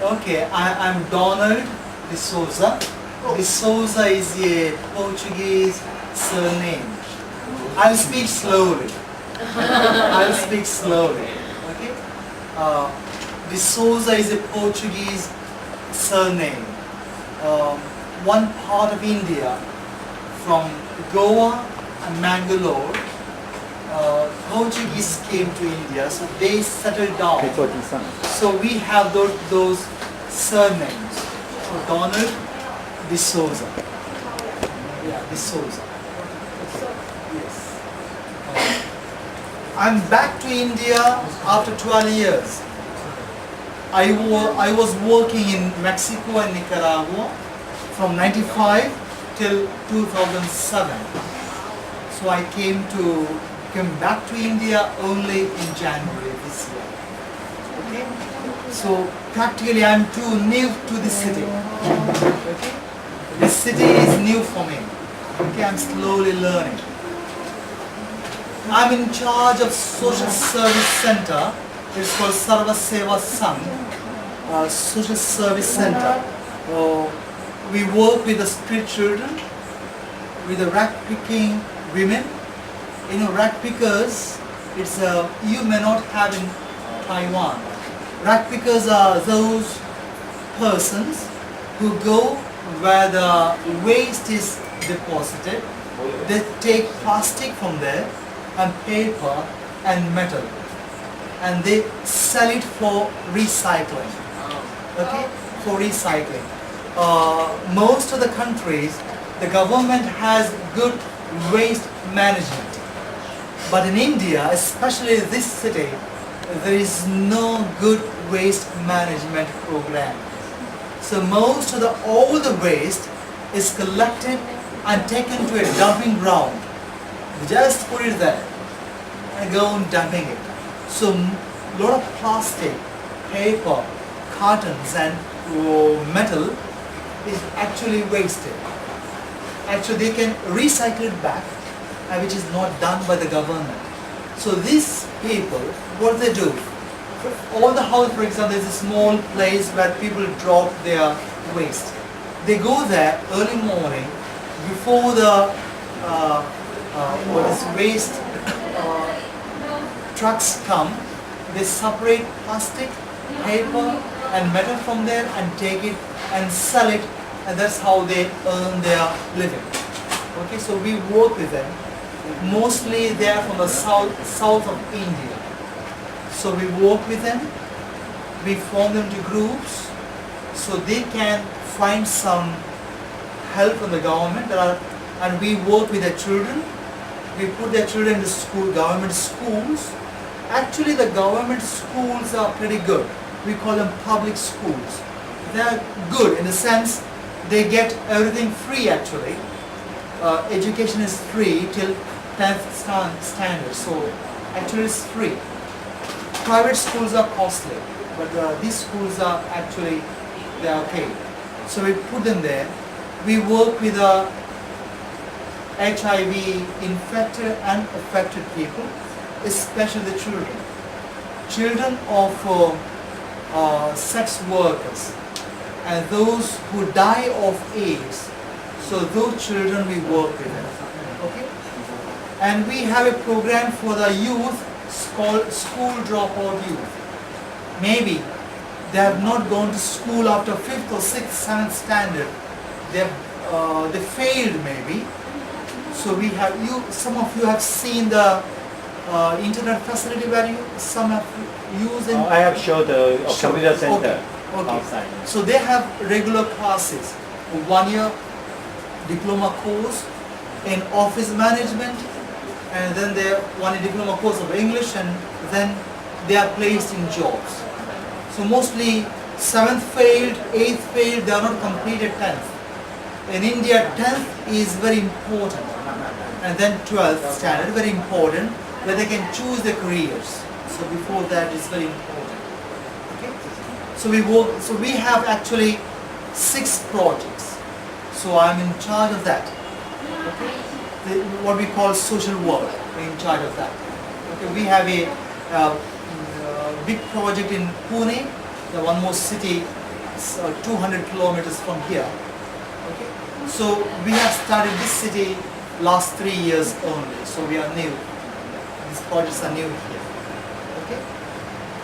Okay, I'm Donald de Souza. De Souza is a Portuguese surname. I'll speak slowly. Okay? De Souza is a Portuguese surname. One part of India, from Goa and Mangalore, Portuguese came to India, so they settled down. So we have those surnames. So Donald de Souza. Yeah, de Souza. Yes. I'm back to India after 12 years. I was working in Mexico and Nicaragua from 95 till 2007. So I came back to India only in January this year. Okay? So practically I'm too new to the city. Okay? This city is new for me. Okay, I'm slowly learning. I'm in charge of social service center. It's called Sarva Seva Sangh, social service center. We work with the street children, with the rag picking women. You know, rag pickers, you may not have in Taiwan. Rag pickers are those persons who go where the waste is deposited. They take plastic from there and paper and metal, and they sell it for recycling. Okay, for recycling. Most of the countries, the government has good waste management. But in India, especially this city, there is no good waste management program. So most of all the waste is collected and taken to a dumping ground. Just put it there and go on dumping it. So a lot of plastic, paper, cartons and metal is actually wasted. Actually they can recycle it back, which is not done by the government. So these people, what they do, all the house, for example, there's a small place where people drop their waste. They go there early morning before the waste trucks come. They separate plastic, paper and metal from there and take it and sell it, and that's how they earn their living. Okay, so we work with them. Mostly they are from the south of India. So we work with them, we form them to groups so they can find some help from the government, and we work with their children. We put their children in the school, government schools. Actually the government schools are pretty good. We call them public schools. They are good in the sense they get everything free actually. Education is free till 10th standard, so actually it's free. Private schools are costly, but these schools are actually, they are okay. So we put them there. We work with HIV infected and affected people, especially the children. Children of sex workers and those who die of AIDS. So those children we work with them. Okay? And we have a program for the youth called School Dropout Youth. Maybe they have not gone to school after 5th or 6th, 7th standard. They failed maybe. So we have some of you have seen the internet facility where some have used. I have showed the computer center outside. So they have regular classes, 1 year diploma course in office management, and then they one diploma course of English, and then they are placed in jobs. So mostly 7th failed, 8th failed, they are not completed 10th. In India 10th is very important, and then 12th standard very important, where they can choose their careers. So before that is very important. Okay? So we have actually 6 projects. So I'm in charge of that. Okay? What we call social work, we're in charge of that. Okay? We have a big project in Pune, the one more city 200 kilometers from here. Okay, so we have started this city last 3 years only. So we are new. These projects are new here. Okay,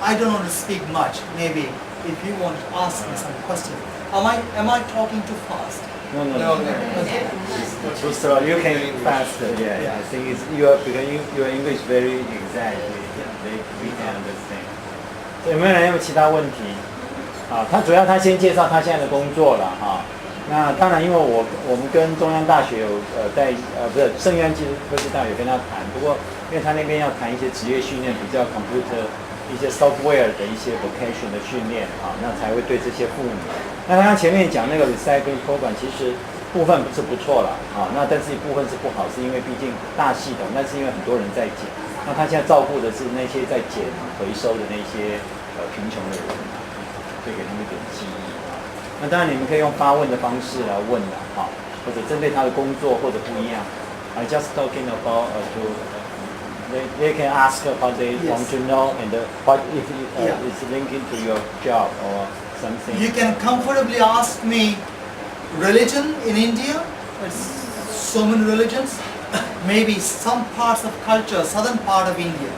I don't want to speak much. Maybe if you want to ask me some question, am I talking too fast? No. Okay. Too slow. You can faster. Yeah. I think it's because your English very exact. We can understand. 有没有人有其他问题？他主要先介绍他现在的工作了哈。那当然，因为我们跟中央大学有不是圣约翰科技大学跟他谈，不过因为他那边要谈一些职业训练，比较 computer 一些 software 的一些 vocation 的训练那才会对这些妇女。那刚刚前面讲那个 recycling program， 其实部分是不错啦那但是部分是不好，是因为毕竟大系统，但是因为很多人在捡，那他现在照顾的是那些在捡回收的那些贫穷的人会给他们一点记忆那当然你们可以用发问的方式来问或者针对他的工作或者不一样。I just talking about they can ask what they want to know and what if it's linking to your job or something. You can comfortably ask me religion in India. It's so many religions. Maybe some parts of culture, southern part of India.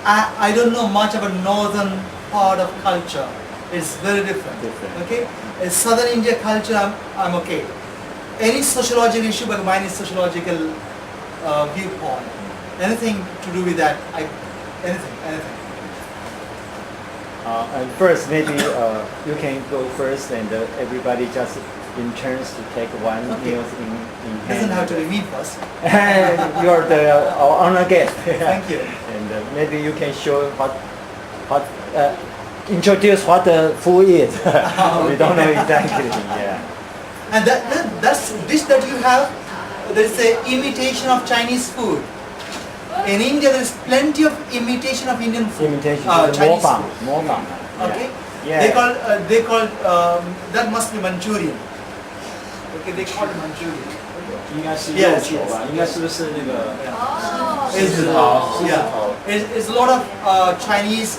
I don't know much about northern part of culture. It's very different. Okay. In southern India culture, I'm okay. Any sociological issue, but mine is sociological viewpoint. Anything to do with that, anything. And first, maybe you can go first, and everybody just in turns to take one meal in hand. Doesn't have to be me first. You're the honor guest. Thank you. And maybe you can show introduce what the food is. We don't know exactly. Yeah. And that's dish that you have. There's an imitation of Chinese food. In India, there is plenty of imitation of Indian food. Imitation. Chinese food. 模仿. Okay. Yeah. They call that must be Manchurian. Okay, they call it Manchurian. 应该是肉球吧？应该是不是那个？ It's a lot of Chinese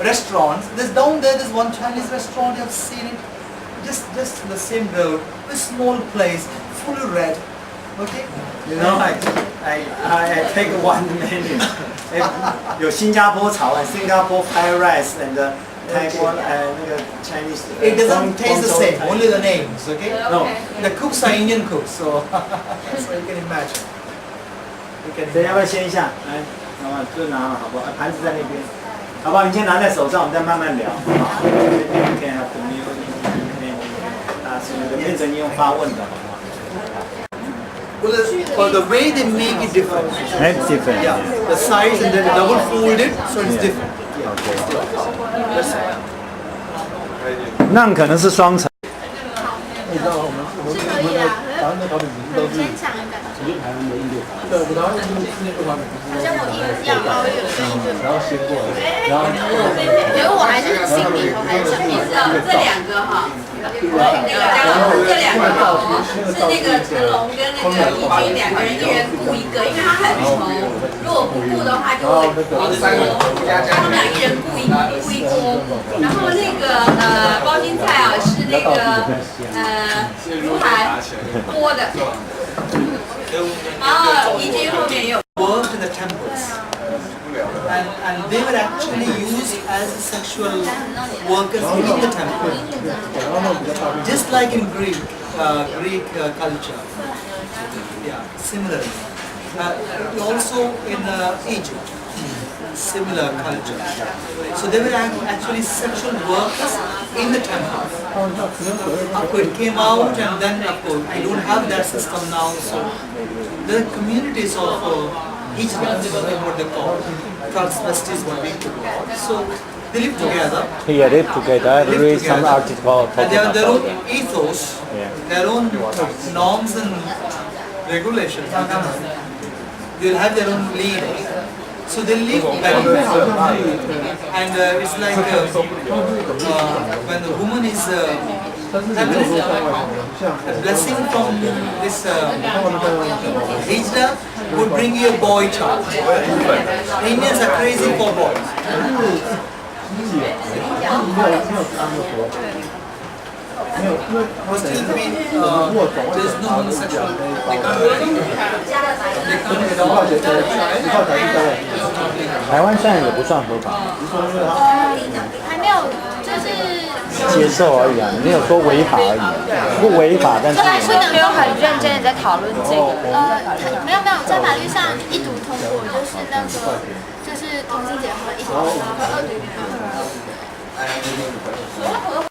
restaurants. Down there, there's one Chinese restaurant. You have seen it. Just the same road, a small place, fully red. Okay. You know, I take one menu. 有新加坡炒饭、新加坡 fried rice and Taiwan 那个 Chinese. It doesn't taste the same. Only the names. Okay. No. The cooks are Indian cooks, so you can imagine. 谁要不要先一下？来，好吧，就拿了，好不好？盘子在那边，好不好？你先拿在手上，我们再慢慢聊，好不好？这边 you can have the meal in变成你用发问的，好不好？ Well, the way they make it different. It's different. Yeah, the size and then double folded, so it's different. 那可能是双层。你知道我们台湾的烤饼不是都是直接台湾的印度烤，对，台湾印度是那个烤饼不是然后先过来，然后因为我还是心里头还是想你知道这两个哈，这两个哈是那个成龙跟那个怡君两个人，一人雇一个，因为他很稠，如果不雇的话就会锅，他们俩一人雇一锅，然后那个包心菜啊是那个猪排锅的，然后怡君后面也有。 Worked in the temples, and they were actually used as sexual workers in the temple, just like in Greek culture. Yeah, similarly. Also in Egypt, similar culture. So they were actually sexual workers in the temple. Of course, it came out, and then of course we don't have that system now. So the communities of each one, what they call transvestites, what we call. So they live together. Yeah, live together. I read some article And they talking have their about own ethos, Yeah. their own norms and regulations. They'll have their own leader. So they live very and it's like when the woman is having a blessing from this hijra would bring you a boy child. Indians are crazy for boys. Muslims mean there's no homosexual. They can't do anything. They can't adopt a child. 台湾现在也不算合法，还没有，就是接受而已啊，没有说违法而已，不违法，但是不能没有很认真的在讨论这个。没有，在法律上一读通过，就是那个就是同性结婚一读通过，二读。